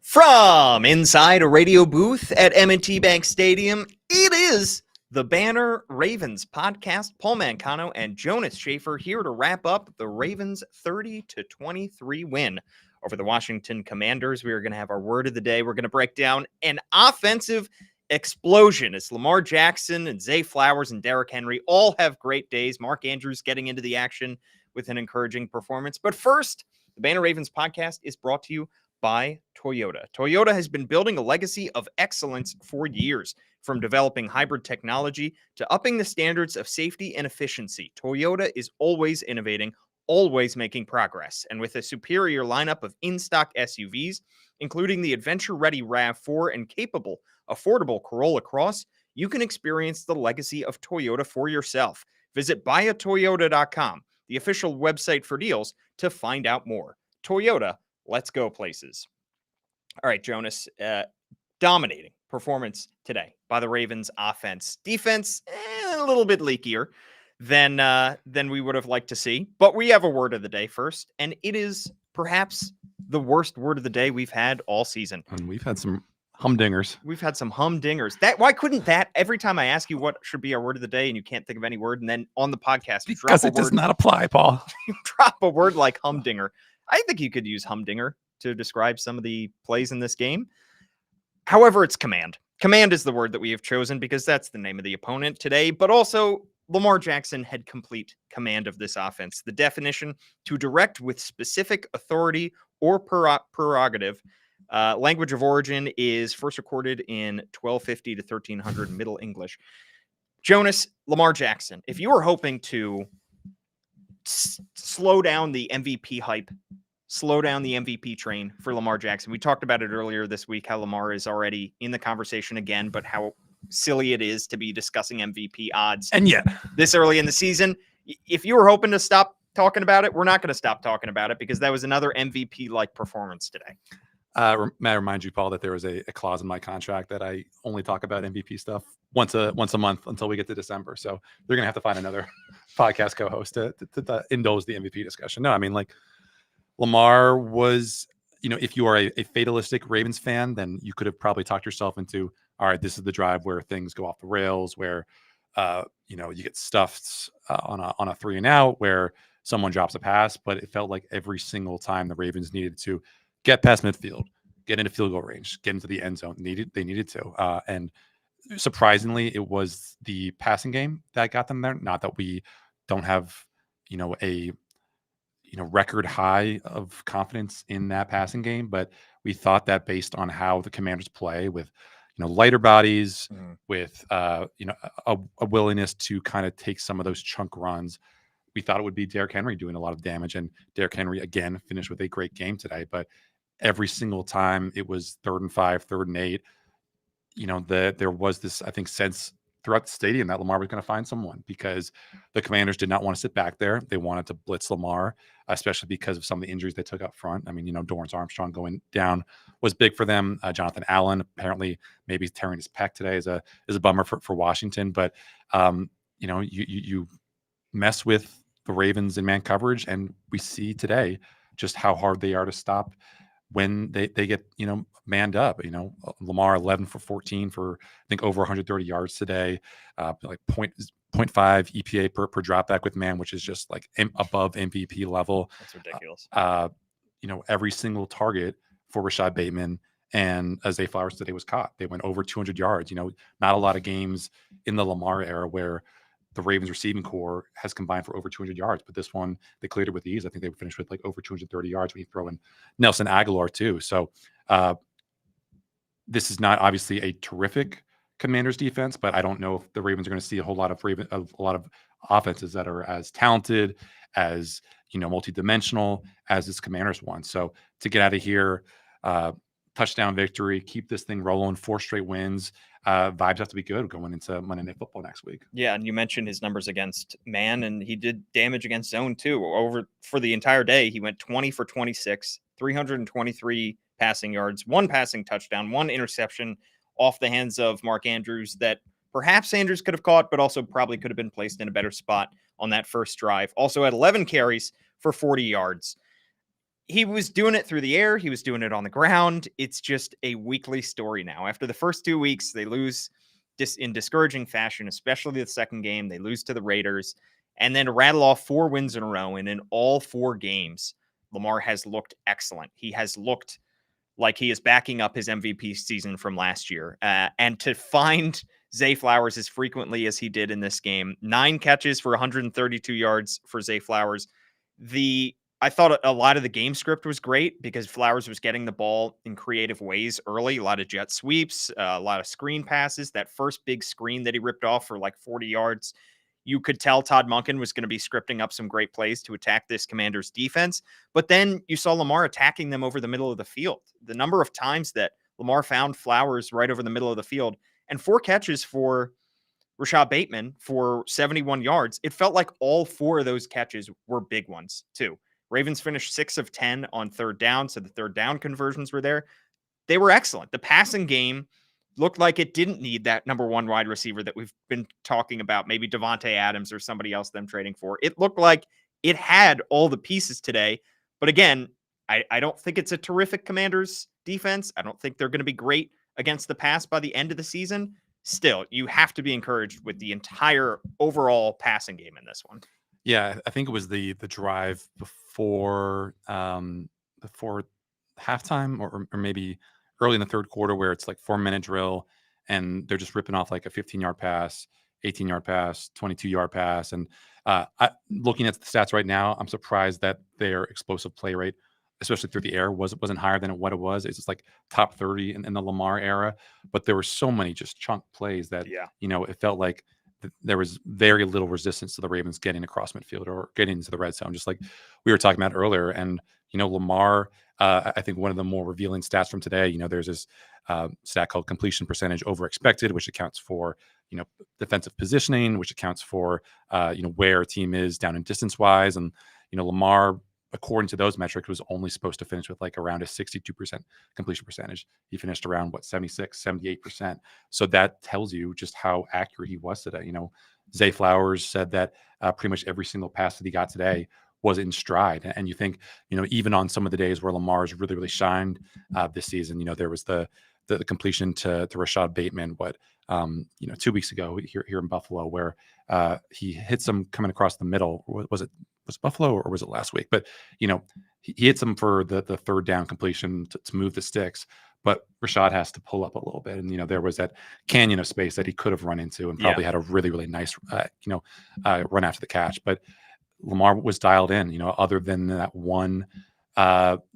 From inside a radio booth at M&T Bank Stadium, it is the Banner Ravens podcast. Paul Mancano and Jonas Shaffer here to wrap up the Ravens 30-23 win over the Washington Commanders. We are going to have our word of the day. We're going to break down an offensive explosion as Lamar Jackson and Zay Flowers and Derrick Henry all have great days. Mark Andrews getting into the action with an encouraging performance. But first, the Banner Ravens podcast is brought to you by Toyota. Toyota has been building a legacy of excellence for years, from developing hybrid technology to upping the standards of safety and efficiency. Toyota is always innovating, always making progress. And with a superior lineup of in-stock SUVs, including the adventure-ready RAV4 and capable, affordable Corolla Cross, you can experience the legacy of Toyota for yourself. Visit buyatoyota.com, the official website for deals, to find out more. Toyota, let's go places. All right, Jonas, dominating performance today by the Ravens offense. Defense, a little bit leakier than we would have liked to see. But we have a word of the day first, and it is perhaps the worst word of the day we've had all season. And we've had some humdingers. We've had some humdingers. Why couldn't that, every time I ask you what should be our word of the day and you can't think of any word, and then on the podcast, you because it does not apply, Paul. You drop a word like humdinger. I think you could use humdinger to describe some of the plays in this game. However, it's command. Command is the word that we have chosen because that's the name of the opponent today, but also Lamar Jackson had complete command of this offense. The definition: to direct with specific authority or prerogative. Language of origin is first recorded in 1250 to 1300 Middle English. Jonas, Lamar Jackson, if you were hoping to slow down the MVP hype, slow down the MVP train for Lamar Jackson. We talked about it earlier this week, how Lamar is already in the conversation again, but how silly it is to be discussing MVP odds. And yet, this early in the season, if you were hoping to stop talking about it, we're not going to stop talking about it because that was another MVP-like performance today. May I remind you, Paul, that there was a clause in my contract that I only talk about MVP stuff once a month until we get to December. So they're going to have to find another podcast co-host to indulge the MVP discussion. No, I mean, like, Lamar was, if you are a fatalistic Ravens fan, then you could have probably talked yourself into, all right, this is the drive where things go off the rails, where, you get stuffed on a 3-and-out, where someone drops a pass. But it felt like every single time the Ravens needed to get past midfield, get into field goal range, get into the end zone, they needed to. And surprisingly, it was the passing game that got them there. Not that we don't have, a record high of confidence in that passing game, but we thought that based on how the Commanders play with, lighter bodies, with, a willingness to kind of take some of those chunk runs, we thought it would be Derrick Henry doing a lot of damage. And Derrick Henry, again, finished with a great game today. But every single time it was 3rd and 5, 3rd and 8, there was this, I think, sense throughout the stadium that Lamar was going to find someone, because the Commanders did not want to sit back there. They wanted to blitz Lamar, especially because of some of the injuries they took up front. I mean, Dorrance Armstrong going down was big for them. Jonathan Allen apparently maybe tearing his pec today is a bummer for Washington. But you mess with the Ravens in man coverage, and we see today just how hard they are to stop when they get, manned up. Lamar 11 for 14 for, I think, over 130 yards today, like 0.5 EPA per drop back with man, which is just like above MVP level. That's ridiculous. Every single target for Rashad Bateman and Zay Flowers today was caught. They went over 200 yards. Not a lot of games in the Lamar era where the Ravens receiving core has combined for over 200 yards, but this one, they cleared it with ease. I think they finished with like over 230 yards when you throw in Nelson Aguilar too. So this is not obviously a terrific Commanders defense, but I don't know if the Ravens are going to see a lot of offenses that are as talented, as, multidimensional as this Commanders one. So to get out of here, touchdown victory, keep this thing rolling, 4 straight wins. Vibes have to be good going into Monday Night Football next week. Yeah, and you mentioned his numbers against man, and he did damage against zone too. Over for the entire day, he went 20 for 26, 323 passing yards, 1 passing touchdown, 1 interception off the hands of Mark Andrews that perhaps Andrews could have caught, but also probably could have been placed in a better spot on that first drive. Also had 11 carries for 40 yards. he was doing it through the air. He was doing it on the ground. It's just a weekly story now. After the first 2 weeks, they lose in discouraging fashion, especially the second game. They lose to the Raiders, and then to rattle off 4 wins in a row. And in all 4 games, Lamar has looked excellent. He has looked like he is backing up his MVP season from last year. And to find Zay Flowers as frequently as he did in this game, 9 catches for 132 yards for Zay Flowers. I thought a lot of the game script was great because Flowers was getting the ball in creative ways early, a lot of jet sweeps, a lot of screen passes. That first big screen that he ripped off for like 40 yards, you could tell Todd Monken was going to be scripting up some great plays to attack this Commanders defense. But then you saw Lamar attacking them over the middle of the field. The number of times that Lamar found Flowers right over the middle of the field, and 4 catches for Rashad Bateman for 71 yards. It felt like all 4 of those catches were big ones too. Ravens finished 6 of 10 on third down, so the third down conversions were there. They were excellent. The passing game looked like it didn't need that number 1 wide receiver that we've been talking about, maybe Devontae Adams or somebody else them trading for. It looked like it had all the pieces today. But again, I don't think it's a terrific Commanders defense. I don't think they're going to be great against the pass by the end of the season. Still, you have to be encouraged with the entire overall passing game in this one. Yeah, I think it was the drive before halftime or maybe early in the third quarter where it's like 4-minute drill and they're just ripping off like a 15-yard pass, 18-yard pass, 22-yard pass. And looking at the stats right now, I'm surprised that their explosive play rate, especially through the air, wasn't higher than what it was. It's just like top 30 in the Lamar era. But there were so many just chunk plays that, it felt like there was very little resistance to the Ravens getting across midfield or getting into the red zone, just like we were talking about earlier. And, Lamar, I think one of the more revealing stats from today, there's this stat called completion percentage over expected, which accounts for, defensive positioning, which accounts for, where a team is down in distance wise. And, Lamar, according to those metrics, was only supposed to finish with like around a 62% completion percentage. He finished around 76, 78%. So that tells you just how accurate he was today. Zay Flowers said that pretty much every single pass that he got today was in stride. And you think, even on some of the days where Lamar's really, really shined this season, there was the completion to Rashad Bateman, 2 weeks ago here in Buffalo, where he hits him coming across the middle. Was it Buffalo or was it last week? But, he hits him for the third down completion to move the sticks. But Rashad has to pull up a little bit. And, there was that canyon of space that he could have run into and probably had a really, really nice, run after the catch. But Lamar was dialed in, other than that one,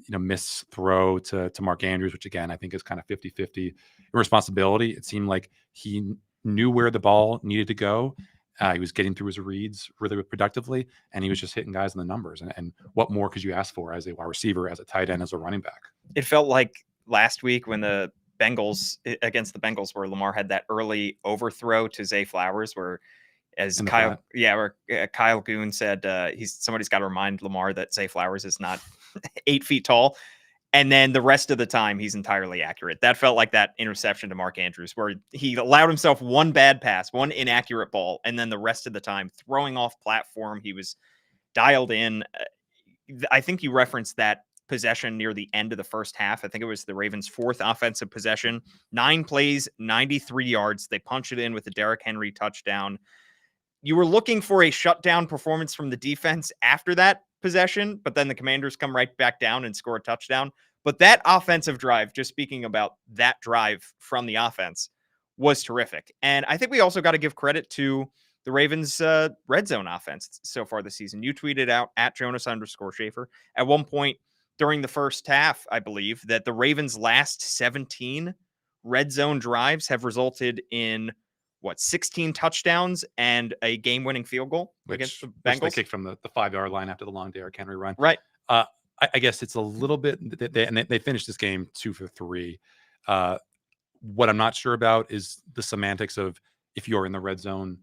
miss throw to Mark Andrews, which again, I think is kind of 50-50 responsibility. It seemed like he knew where the ball needed to go. He was getting through his reads really productively, and he was just hitting guys in the numbers. And what more could you ask for as a wide receiver, as a tight end, as a running back? It felt like last week when the Bengals against the Bengals, where Lamar had that early overthrow to Zay Flowers, where Kyle Goon said somebody's got to remind Lamar that Zay Flowers is not 8 feet tall. And then the rest of the time, he's entirely accurate. That felt like that interception to Mark Andrews, where he allowed himself one bad pass, one inaccurate ball, and then the rest of the time throwing off platform, he was dialed in. I think you referenced that possession near the end of the first half. I think it was the Ravens' 4th offensive possession. 9 plays, 93 yards. They punch it in with the Derrick Henry touchdown. You were looking for a shutdown performance from the defense after that possession, but then the Commanders come right back down and score a touchdown. But that offensive drive, just speaking about that drive from the offense, was terrific. And I think we also got to give credit to the Ravens' red zone offense so far this season. You tweeted out at Jonas_Shaffer at one point during the first half, I believe, that the Ravens' last 17 red zone drives have resulted in 16 touchdowns and a game-winning field goal against the Bengals. Which they kicked from the 5-yard line after the long Derrick Henry run. Right. I guess it's a little bit, they finished this game 2 for 3. What I'm not sure about is the semantics of if you're in the red zone,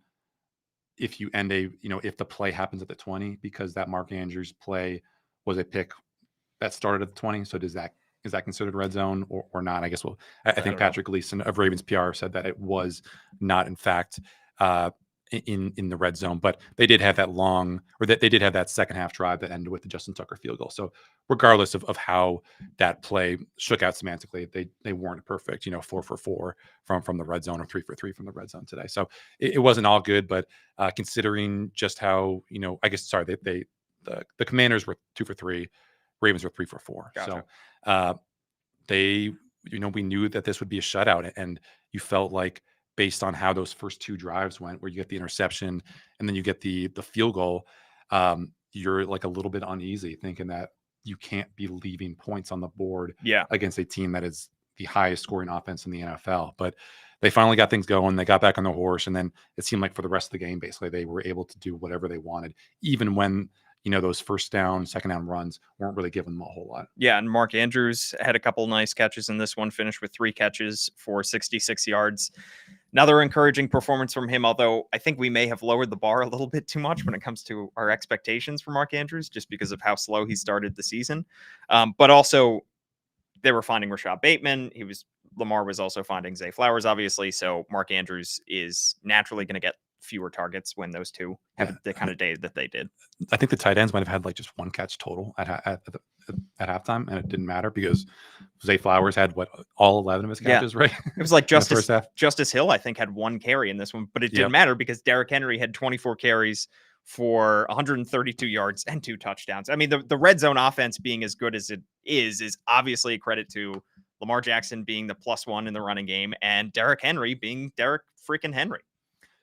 if you end if the play happens at the 20, because that Mark Andrews play was a pick that started at the 20. So is that considered red zone or not? I guess I think Patrick Gleason of Ravens PR said that it was not, in fact. in the red zone, but they did have that they did have that second half drive that ended with the Justin Tucker field goal. So regardless of how that play shook out semantically, they weren't perfect, 4 for 4 from the red zone or 3 for 3 from the red zone today. So it wasn't all good, but considering just how, I guess, sorry, the Commanders were 2 for 3, Ravens were 3 for 4. Gotcha. So we knew that this would be a shutout, and you felt like, based on how those first two drives went, where you get the interception and then you get the field goal, you're like a little bit uneasy thinking that you can't be leaving points on the board against a team that is the highest scoring offense in the NFL. But they finally got things going. They got back on the horse, and then it seemed like for the rest of the game, basically, they were able to do whatever they wanted, even when those first down, second down runs weren't really giving them a whole lot. Yeah, and Mark Andrews had a couple nice catches in this one, finished with 3 catches for 66 yards. Another encouraging performance from him, although I think we may have lowered the bar a little bit too much when it comes to our expectations for Mark Andrews, just because of how slow he started the season. But also, they were finding Rashad Bateman. Lamar was also finding Zay Flowers, obviously. So Mark Andrews is naturally going to get fewer targets when those two have the kind of day that they did. I think the tight ends might have had like just one catch total at halftime, and it didn't matter because Zay Flowers had all 11 of his catches, right? It was like Justice Hill, I think, had 1 carry in this one, but it didn't matter because Derrick Henry had 24 carries for 132 yards and 2 touchdowns. I mean, the red zone offense being as good as it is obviously a credit to Lamar Jackson being the +1 in the running game and Derrick Henry being Derrick freaking Henry.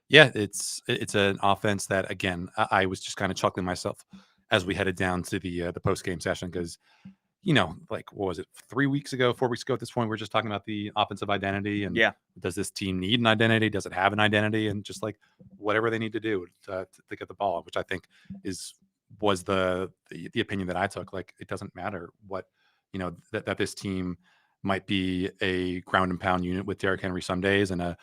Yeah, it's an offense that, again, I was just kind of chuckling myself as we headed down to the post game session because, like, what was it, 4 weeks ago at this point, we're just talking about the offensive identity and does this team need an identity? Does it have an identity? And just like whatever they need to do to get the ball, which I think was the opinion that I took. Like, it doesn't matter what, that this team might be a ground and pound unit with Derrick Henry some days and a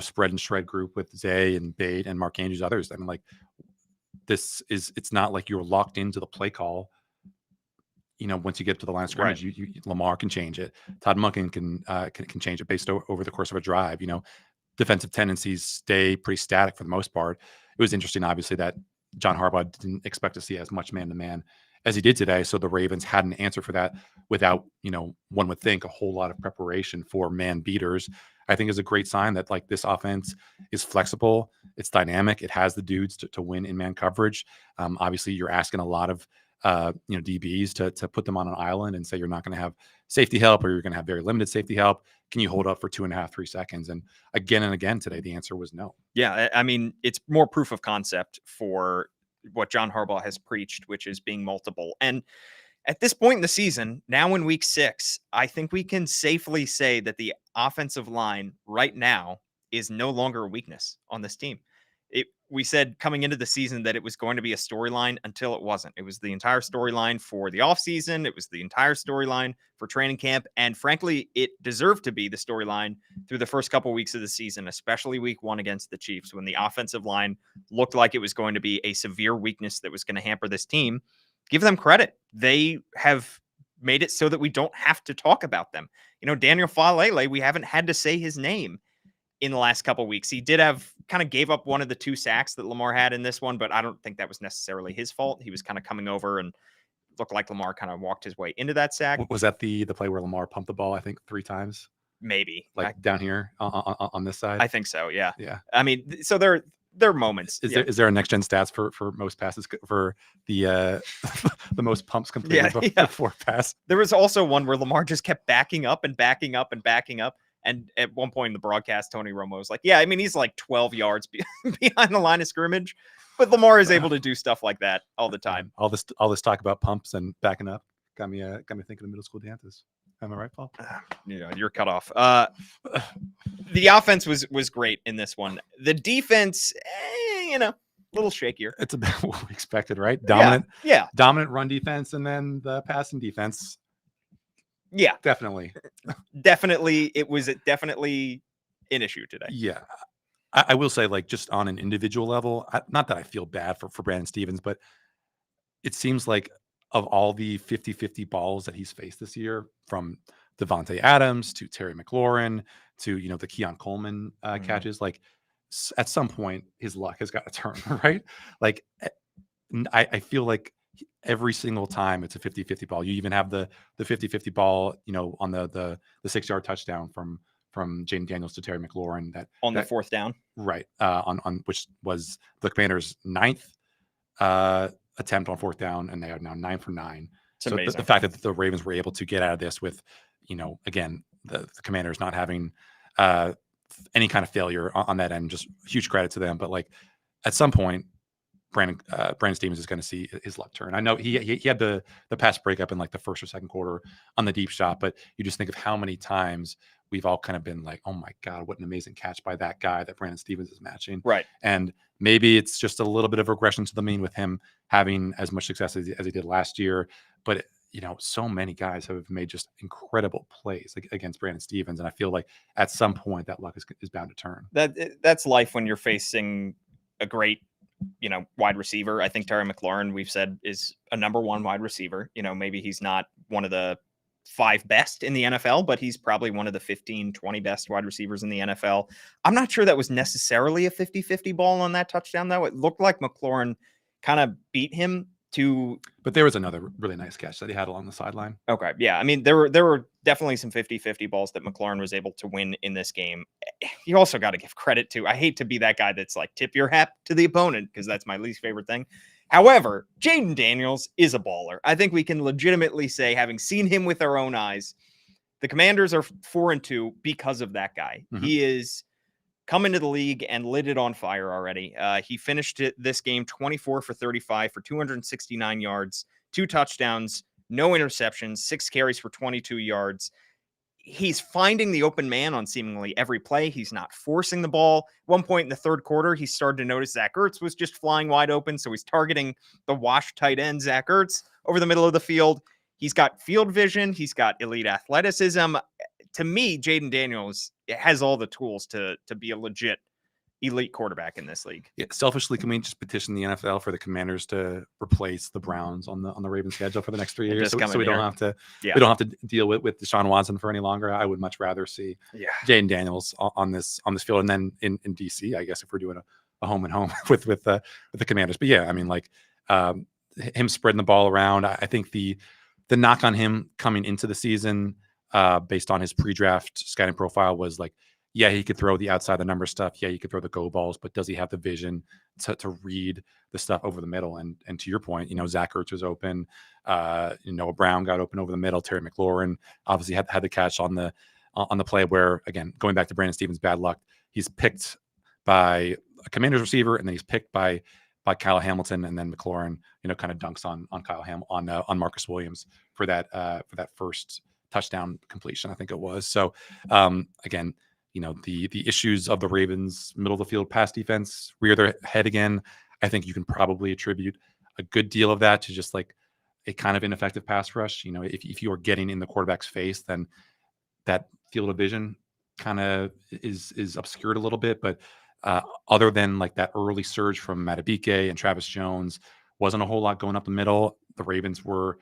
spread and shred group with Zay and Bate and Mark Andrews others. I mean, like, it's not like you're locked into the play call. Once you get to the line of scrimmage, Lamar can change it. Todd Monken can change it based over the course of a drive. Defensive tendencies stay pretty static for the most part. It was interesting, obviously, that John Harbaugh didn't expect to see as much man-to-man as he did today. So the Ravens had an answer for that without, one would think, a whole lot of preparation for man beaters. I think is a great sign that, like, this offense is flexible, it's dynamic, it has the dudes to win in man coverage. Obviously, you're asking a lot of DBs to put them on an island and say you're not going to have safety help or you're going to have very limited safety help. Can you hold up for 2.5, 3 seconds? And again today, the answer was no. Yeah, I mean, it's more proof of concept for what John Harbaugh has preached, which is being multiple. And at this point in the season, now in week 6, I think we can safely say that the offensive line right now is no longer a weakness on this team. We said coming into the season that it was going to be a storyline until it wasn't. It was the entire storyline for the offseason. It was the entire storyline for training camp. And frankly, it deserved to be the storyline through the first couple weeks of the season, especially week 1 against the Chiefs, when the offensive line looked like it was going to be a severe weakness that was going to hamper this team. Give them credit. They have made it so that we don't have to talk about them. Daniel Falele, we haven't had to say his name in the last couple of weeks. He did kind of gave up one of the 2 sacks that Lamar had in this one, but I don't think that was necessarily his fault. He was kind of coming over and looked like Lamar kind of walked his way into that sack. Was that the play where Lamar pumped the ball, I think, 3 times? Maybe. Down here on this side? I think so, yeah. Yeah. I mean, so there are moments. Is there a next gen stats for most passes for the the most pumps completed before pass? There was also one where Lamar just kept backing up and backing up and backing up. And at one point in the broadcast, Tony Romo was like, yeah, I mean, he's like 12 yards behind the line of scrimmage, but Lamar is able to do stuff like that all the time. All this talk about pumps and backing up got me thinking of middle school dances. Am I right, Paul? Yeah, you're cut off. The offense was great in this one. The defense, a little shakier. It's about what we expected, right? Dominant run defense, and then the passing defense. Yeah, definitely. It was definitely an issue today. Yeah, I will say, like, just on an individual level, not that I feel bad for Brandon Stevens, but it seems like of all the 50-50 balls that he's faced this year, from Devontae Adams to Terry McLaurin to the Keon Coleman catches, like, at some point his luck has got to turn, right? Like I feel like every single time it's a 50-50 ball. You even have the 50-50 ball, on the 6-yard touchdown from Jaden Daniels to Terry McLaurin on the that fourth down. right, on which was the Commanders' 9th attempt on fourth down, and they are now 9 for 9. It's so amazing. the fact that the Ravens were able to get out of this with, again, the Commanders not having any kind of failure on that end, just huge credit to them. But like at some point, Brandon Stevens is going to see his luck turn. I know he had the pass breakup in like the first or second quarter on the deep shot, but you just think of how many times we've all kind of been like, oh my God, what an amazing catch by that guy that Brandon Stevens is matching. Right. And maybe it's just a little bit of regression to the mean with him having as much success as he did last year. But, so many guys have made just incredible plays against Brandon Stevens. And I feel like at some point that luck is bound to turn. That's life when you're facing a great, wide receiver. I think Terry McLaurin, we've said, is a number one wide receiver. Maybe he's not one of the 5 best in the NFL, but he's probably one of the 15, 20 best wide receivers in the NFL. I'm not sure that was necessarily a 50-50 ball on that touchdown, though. It looked like McLaurin kind of beat him to... But there was another really nice catch that he had along the sideline. Okay, yeah. I mean, there were definitely some 50-50 balls that McLaurin was able to win in this game. You also got to give credit to... I hate to be that guy that's like, tip your hat to the opponent, because that's my least favorite thing. However, Jaden Daniels is a baller. I think we can legitimately say, having seen him with our own eyes, the Commanders are 4-2 because of that guy. Mm-hmm. He is come into the league and lit it on fire already. He finished this game 24 for 35 for 269 yards, 2 touchdowns, no interceptions, 6 carries for 22 yards. He's finding the open man on seemingly every play. He's not forcing the ball. At one point in the third quarter, he started to notice Zach Ertz was just flying wide open. So he's targeting the washed tight end, Zach Ertz, over the middle of the field. He's got field vision. He's got elite athleticism. To me, Jaden Daniels has all the tools to be a legit elite quarterback in this league. Yeah, selfishly, can we just petition the NFL for the Commanders to replace the Browns on the Ravens schedule for the next 3 years, so we don't have to we don't have to deal with Deshaun Watson for any longer? I would much rather see Jaden Daniels on this field, and then in DC, I guess, if we're doing a home and home with the Commanders. But yeah, I mean, like him spreading the ball around. I think the knock on him coming into the season, based on his pre-draft scouting profile, was like, yeah, he could throw the outside the number stuff. Yeah, he could throw the go balls, but does he have the vision to read the stuff over the middle? And to your point, Zach Ertz was open. Noah Brown got open over the middle. Terry McLaurin obviously had the catch on the play where, again, going back to Brandon Stevens' bad luck, he's picked by a Commanders receiver, and then he's picked by Kyle Hamilton, and then McLaurin, kind of dunks on Kyle on Marcus Williams for that first touchdown completion, I think it was. So again, the issues of the Ravens middle of the field pass defense rear their head again. I think you can probably attribute a good deal of that to just like a kind of ineffective pass rush. If you are getting in the quarterback's face, then that field of vision kind of is obscured a little bit. But other than like that early surge from Matabike and Travis Jones, wasn't a whole lot going up the middle. The Ravens were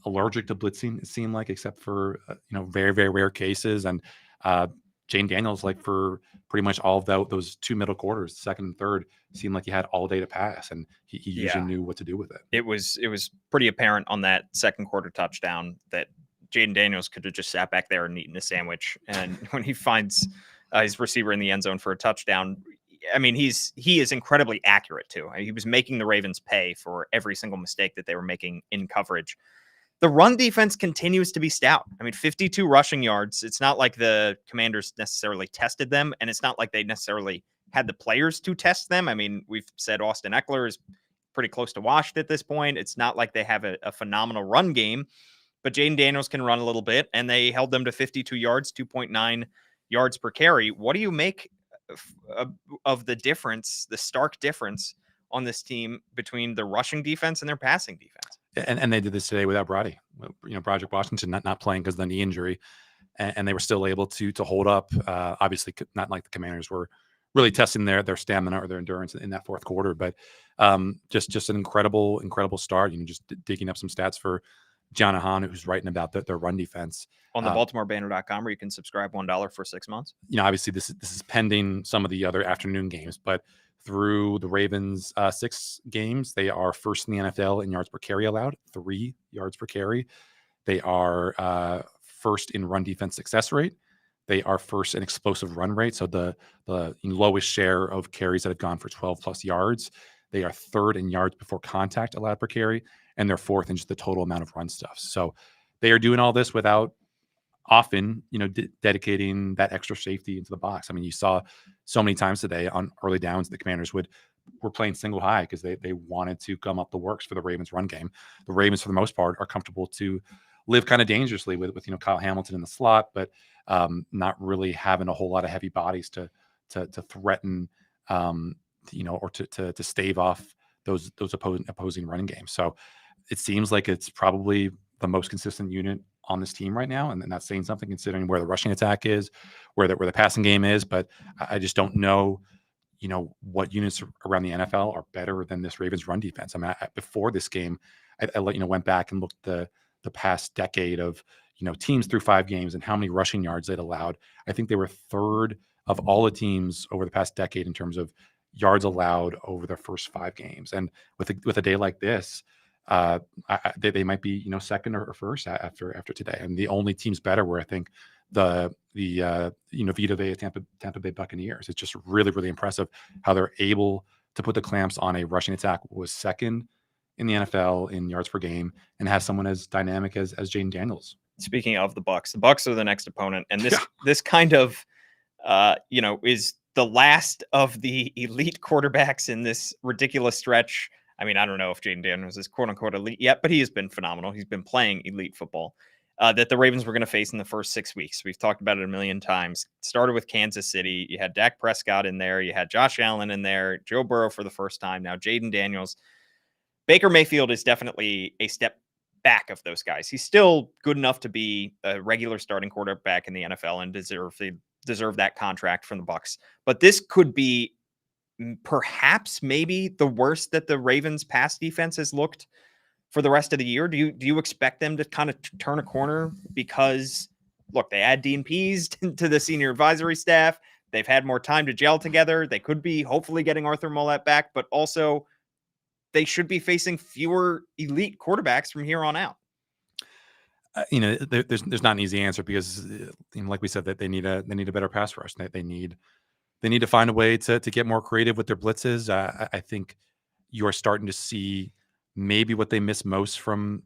allergic to blitzing, it seemed like, except for very, very rare cases. And Jaden Daniels, like for pretty much all of those 2 middle quarters, second and third, seemed like he had all day to pass, and he usually knew what to do with it. It was pretty apparent on that second quarter touchdown that Jaden Daniels could have just sat back there and eaten a sandwich. And when he finds his receiver in the end zone for a touchdown, I mean, he is incredibly accurate too. He was making the Ravens pay for every single mistake that they were making in coverage. The run defense continues to be stout. I mean, 52 rushing yards. It's not like the Commanders necessarily tested them, and it's not like they necessarily had the players to test them. I mean, we've said Austin Eckler is pretty close to washed at this point. It's not like they have a phenomenal run game, but Jaden Daniels can run a little bit, and they held them to 52 yards, 2.9 yards per carry. What do you make of the difference, the stark difference on this team between the rushing defense and their passing defense? And they did this today without Broderick Washington not playing because of the knee injury, and they were still able to hold up. Obviously, not like the Commanders were really testing their stamina or their endurance in that fourth quarter, but just an incredible start. Just digging up some stats for Jonas, who's writing about their run defense. On the BaltimoreBanner.com, where you can subscribe $1 for 6 months. Obviously this is pending some of the other afternoon games, but through the Ravens' 6 games, they are first in the NFL in yards per carry allowed, 3 yards per carry. They are first in run defense success rate. They are first in explosive run rate, so the lowest share of carries that have gone for 12 plus yards. They are third in yards before contact allowed per carry, and they're fourth in just the total amount of run stuff. So they are doing all this without often, dedicating that extra safety into the box. I mean, you saw so many times today on early downs, the Commanders were playing single high because they wanted to gum up the works for the Ravens run game. The Ravens, for the most part, are comfortable to live kind of dangerously with Kyle Hamilton in the slot, but not really having a whole lot of heavy bodies to threaten, or to stave off those opposing running games. So it seems like it's probably the most consistent unit on this team right now, and that's saying something considering where the rushing attack is, where the passing game is. But I just don't know, what units around the NFL are better than this Ravens run defense. I mean, before this game, I went back and looked the past decade of teams through 5 games and how many rushing yards they'd allowed. I think they were third of all the teams over the past decade in terms of yards allowed over their first 5 games. And with a day like this, they might be second or first after today. And the only teams better were, I think, the Vita Vea Tampa Bay Buccaneers. It's just really, really impressive how they're able to put the clamps on a rushing attack. Was second in the NFL in yards per game, and has someone as dynamic as Jaden Daniels. Speaking of the Bucs are the next opponent, and this kind of is the last of the elite quarterbacks in this ridiculous stretch. I mean, I don't know if Jaden Daniels is quote unquote elite yet, but he has been phenomenal. He's been playing elite football that the Ravens were going to face in the first 6 weeks. We've talked about it a million times. Started with Kansas City. You had Dak Prescott in there. You had Josh Allen in there. Joe Burrow for the first time. Now Jaden Daniels. Baker Mayfield is definitely a step back of those guys. He's still good enough to be a regular starting quarterback in the NFL and deserve that contract from the Bucs. But this could be perhaps maybe the worst that the Ravens pass defense has looked for the rest of the year. Do you expect them to kind of turn a corner? Because look, they add Dean Pease to the senior advisory staff. They've had more time to gel together. They could be hopefully getting Arthur Mollett back, but also they should be facing fewer elite quarterbacks from here on out. There's not an easy answer because, like we said, that they need a better pass rush. They need to find a way to get more creative with their blitzes. I think you are starting to see maybe what they miss most from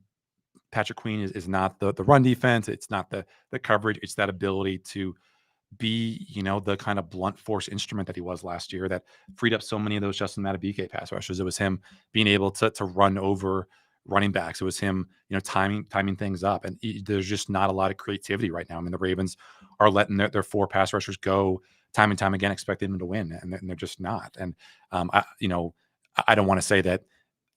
Patrick Queen is not the run defense. It's not the coverage. It's that ability to be, the kind of blunt force instrument that he was last year that freed up so many of those Justin Madubuike pass rushes. It was him being able to run over running backs. It was him, timing things up. And there's just not a lot of creativity right now. I mean, the Ravens are letting their 4 pass rushers go time and time again, expecting them to win, and they're just not. And I don't want to say that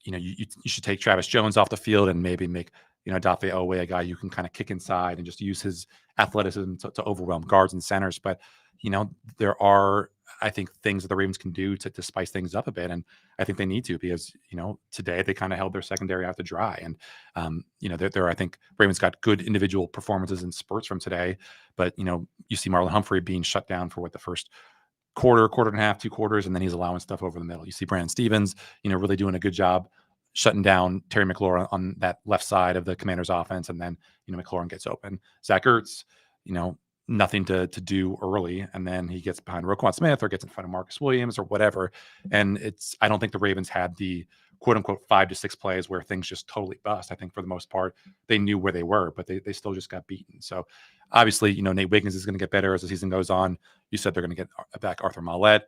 you should take Travis Jones off the field and maybe make Odafe Oweh a guy you can kind of kick inside and just use his athleticism to overwhelm guards and centers. But there are, I think, things that the Ravens can do to spice things up a bit, and I think they need to, because today they kind of held their secondary out to dry. And I think Ravens got good individual performances in spurts from today, but you see Marlon Humphrey being shut down for the first quarter and a half, 2 quarters, and then he's allowing stuff over the middle. You see Brandon Stevens, really doing a good job shutting down Terry McLaurin on that left side of the Commanders offense. And then, McLaurin gets open. Zach Ertz, nothing to do early. And then he gets behind Roquan Smith or gets in front of Marcus Williams or whatever. And I don't think the Ravens had the quote unquote 5 to 6 plays where things just totally bust. I think for the most part, they knew where they were, but they still just got beaten. So obviously, Nate Wiggins is going to get better as the season goes on. You said they're going to get back Arthur Mollett.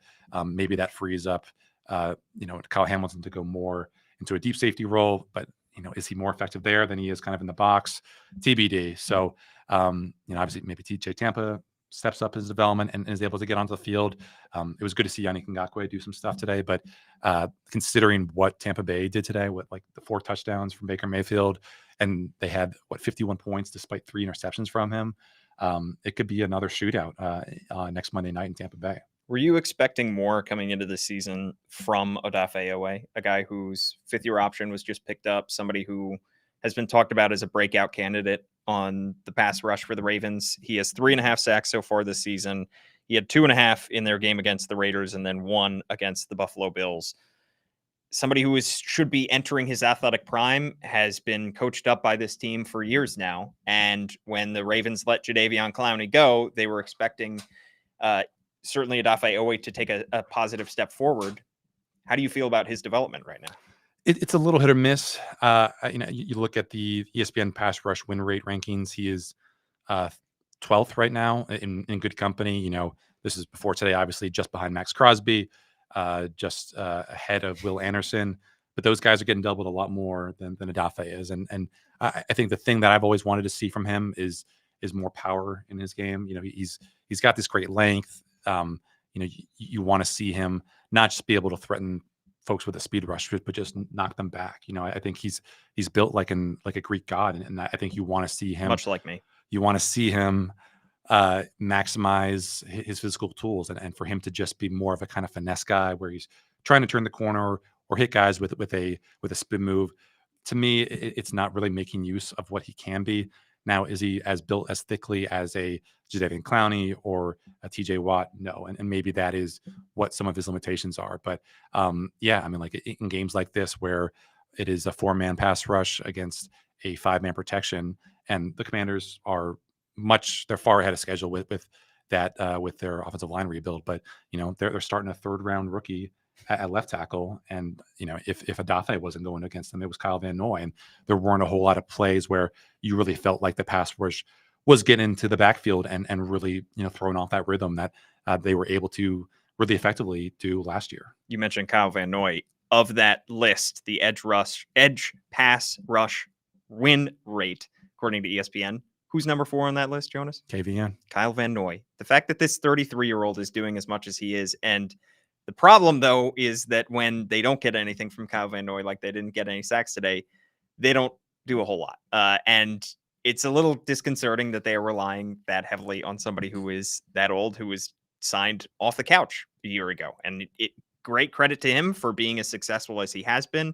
Maybe that frees up, Kyle Hamilton to go more into a deep safety role, but is he more effective there than he is kind of in the box? TBD. So, obviously maybe TJ Tampa steps up his development and is able to get onto the field. It was good to see Yannick Ngakoue do some stuff today, but considering what Tampa Bay did today, with like the 4 touchdowns from Baker Mayfield, and they had 51 points despite 3 interceptions from him, it could be another shootout next Monday night in Tampa Bay. Were you expecting more coming into the season from Odafe Oweh, a guy whose 5th-year option was just picked up, somebody who has been talked about as a breakout candidate on the pass rush for the Ravens. He has 3.5 sacks so far this season. He had 2.5 in their game against the Raiders and then 1 against the Buffalo Bills. Somebody who should be entering his athletic prime has been coached up by this team for years now. And when the Ravens let Jadeveon Clowney go, they were expecting certainly Odafe Oweh to take a positive step forward. How do you feel about his development right now? It's a little hit or miss. You look at the ESPN pass rush win rate rankings. He is 12th right now in good company. This is before today, obviously, just behind Max Crosby, just ahead of Will Anderson. But those guys are getting doubled a lot more than Odafe is. And I think the thing that I've always wanted to see from him is more power in his game. He's got this great length. You want to see him not just be able to threaten folks with a speed rush, but just knock them back. I think he's built like a Greek god, and I think you want to see him, much like me. You want to see him maximize his physical tools, and for him to just be more of a kind of finesse guy where he's trying to turn the corner or hit guys with a spin move. To me, it's not really making use of what he can be. Now, is he as built as thickly as a Jadeveon Clowney or a TJ Watt? No. And maybe that is what some of his limitations are. But like in games like this where it is a 4-man pass rush against a 5-man protection, and the Commanders are they're far ahead of schedule with that with their offensive line rebuild. But they're starting a 3rd-round rookie at left tackle, and if Odafe wasn't going against them, it was Kyle Van Noy, and there weren't a whole lot of plays where you really felt like the pass rush was getting into the backfield and really throwing off that rhythm that they were able to really effectively do last year. You mentioned Kyle Van Noy. Of that list, the edge pass rush win rate, according to ESPN, who's number 4 on that list, Jonas? KVN. Kyle Van Noy. The fact that this 33-year-old is doing as much as he is, and the problem, though, is that when they don't get anything from Kyle Van Noy, like they didn't get any sacks today, they don't do a whole lot. And it's a little disconcerting that they are relying that heavily on somebody who is that old, who was signed off the couch a year ago. And great credit to him for being as successful as he has been.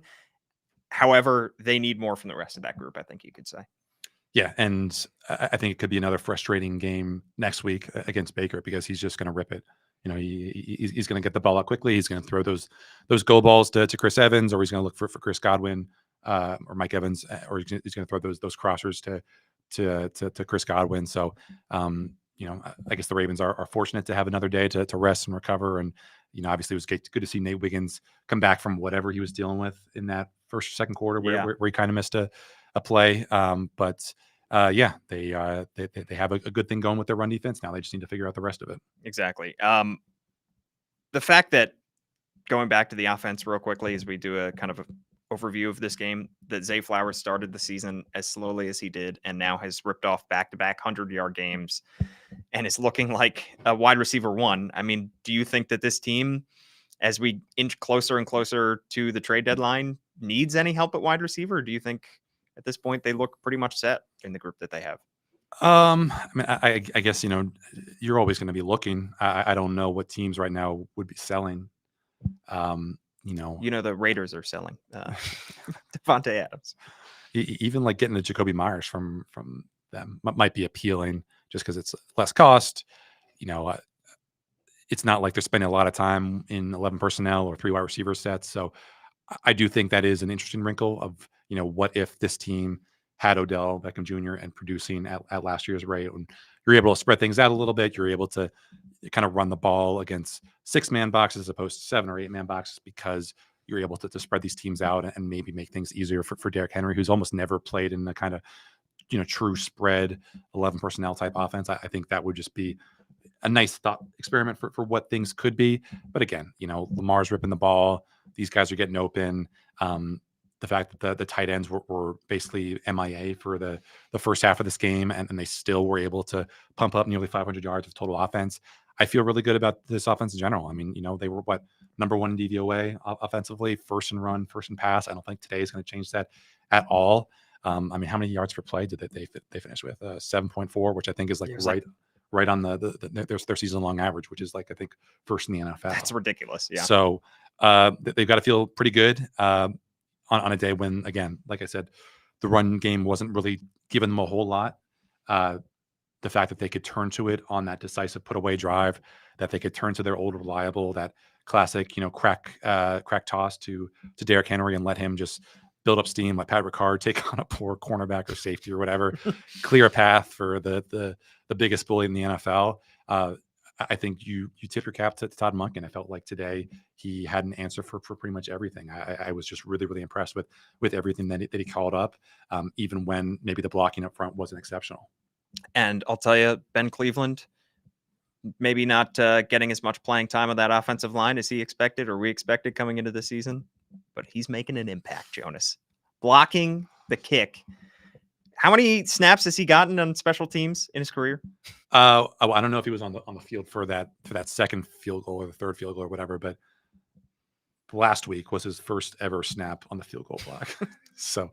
However, they need more from the rest of that group, I think you could say. Yeah, and I think it could be another frustrating game next week against Baker because he's just going to rip it. He's going to get the ball out quickly. He's going to throw those go balls to Chris Evans, or he's going to look for Chris Godwin or Mike Evans, or he's going to throw those crossers to Chris Godwin. So, I guess the Ravens are fortunate to have another day to rest and recover. And obviously it was good to see Nate Wiggins come back from whatever he was dealing with in that first or second quarter where he kind of missed a play. They have a good thing going with their run defense. Now they just need to figure out the rest of it. Exactly. The fact that, going back to the offense real quickly as we do a kind of a overview of this game, that Zay Flowers started the season as slowly as he did and now has ripped off back-to-back 100-yard games and is looking like a wide receiver 1. I mean, do you think that this team, as we inch closer and closer to the trade deadline, needs any help at wide receiver? Or do you think at this point they look pretty much set in the group that they have? I guess, you're always going to be looking. I don't know what teams right now would be selling. The Raiders are selling Devontae Adams. Even like getting the Jacoby Myers from them might be appealing just because it's less cost. It's not like they're spending a lot of time in 11 personnel or 3 wide receiver sets. So I do think that is an interesting wrinkle of, what if this team had Odell Beckham Jr. and producing at last year's rate, and you're able to spread things out a little bit. You're able to kind of run the ball against 6-man boxes as opposed to 7 or 8-man boxes because you're able to spread these teams out and maybe make things easier for Derrick Henry, who's almost never played in the kind of, true spread 11 personnel type offense. I think that would just be a nice thought experiment for what things could be. But again, Lamar's ripping the ball. These guys are getting open. The fact that the tight ends were basically MIA for the first half of this game, and they still were able to pump up nearly 500 yards of total offense. I feel really good about this offense in general. I mean, they were number 1 in DVOA offensively, first in run, first in pass. I don't think today is going to change that at all. How many yards per play did they finish with? 7.4, which I think is right on their season long average, which is I think first in the NFL. That's ridiculous. Yeah. So they've got to feel pretty good on a day when, again, like I said, the run game wasn't really giving them a whole lot. The fact that they could turn to it on that decisive put away drive, that they could turn to their old reliable, that classic, crack toss to Derrick Henry and let him just build up steam, like Pat Ricard take on a poor cornerback or safety or whatever, clear a path for the biggest bully in the NFL. I think you tip your cap to Todd Monken. I felt like today he had an answer for pretty much everything. I was just really, really impressed with everything that he called up, even when maybe the blocking up front wasn't exceptional. And I'll tell you, Ben Cleveland, maybe not getting as much playing time on that offensive line as he expected or we expected coming into the season, but he's making an impact, Jonas. Blocking the kick. How many snaps has he gotten on special teams in his career? I don't know if he was on the field for that second field goal or the third field goal or whatever, but last week was his first ever snap on the field goal block. So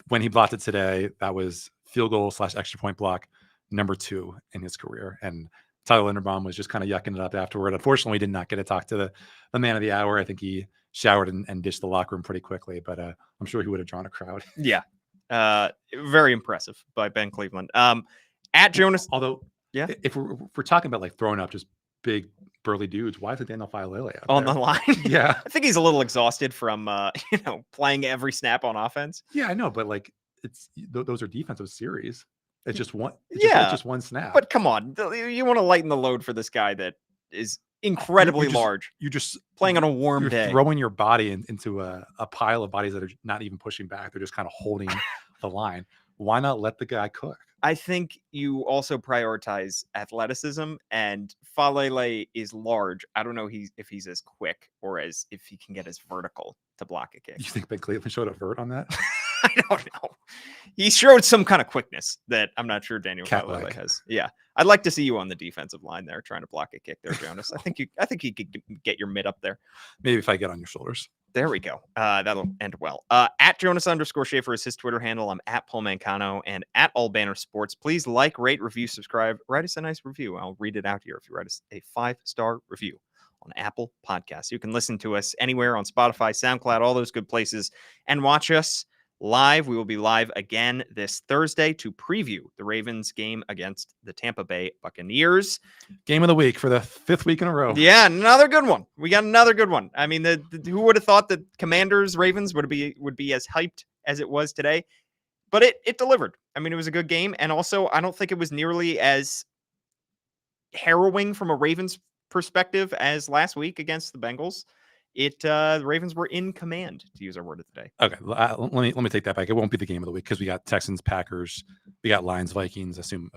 when he blocked it today, that was field goal / extra point block number 2 in his career. And Tyler Linderbaum was just kind of yucking it up afterward. Unfortunately, we did not get to talk to the man of the hour. I think he showered and ditched the locker room pretty quickly, but I'm sure he would have drawn a crowd. Yeah. Very impressive by Ben Cleveland. At Jonas. Although, yeah, if we're talking about like throwing up just big burly dudes, why isn't Daniel Faalele out on there? the line? Yeah. I think he's a little exhausted from, playing every snap on offense. Yeah, I know, but like those are defensive series. It's just one. It's just one snap. But come on, you want to lighten the load for this guy that is incredibly large. You're just playing on a warm day. Throwing your body into a pile of bodies that are not even pushing back. They're just kind of holding the line. Why not let the guy cook? I think you also prioritize athleticism, and Faalele is large. I don't know if he's as quick or if he can get as vertical to block a kick. You think Ben Cleveland showed a vert on that? I don't know. He showed some kind of quickness that I'm not sure Daniel Faalele has. Yeah. I'd like to see you on the defensive line there trying to block a kick there, Jonas. I think you could get your mid up there. Maybe if I get on your shoulders. There we go. That'll end well. At Jonas_Shaffer is his Twitter handle. I'm at Paul Mancano and at All Banner Sports. Please like, rate, review, subscribe. Write us a nice review. I'll read it out here if you write us a 5-star review on Apple Podcasts. You can listen to us anywhere on Spotify, SoundCloud, all those good places, and watch us live. We will be live again this Thursday to preview the Ravens game against the Tampa Bay Buccaneers. Game of the week for the 5th week in a row. Yeah, another good one. We got another good one. I mean, who would have thought that Commanders Ravens would be as hyped as it was today? But it delivered. I mean, it was a good game, and also I don't think it was nearly as harrowing from a Ravens perspective as last week against the Bengals. The Ravens were in command, to use our word of the day. Okay, let me take that back. It won't be the game of the week because we got Texans, Packers, we got Lions, Vikings. Assuming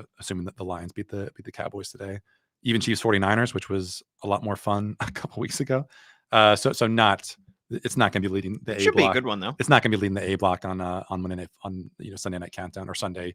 that the Lions beat the Cowboys today, even Chiefs, 49ers, which was a lot more fun a couple weeks ago. So it's not going to be leading the A block. Should be a good one though. It's not going to be leading the A block on Monday night, on Sunday Night Countdown or Sunday,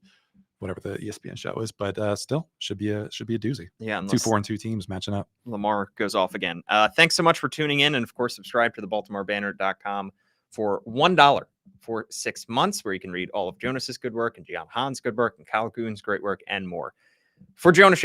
whatever the ESPN show is, but still should be a doozy. Yeah, 2-4-2 teams matching up. Lamar goes off again. Thanks so much for tuning in, and of course, subscribe to the BaltimoreBanner.com for $1 for 6 months, where you can read all of Jonas's good work and Gian Hahn's good work and Kyle Goon's great work and more. For Jonas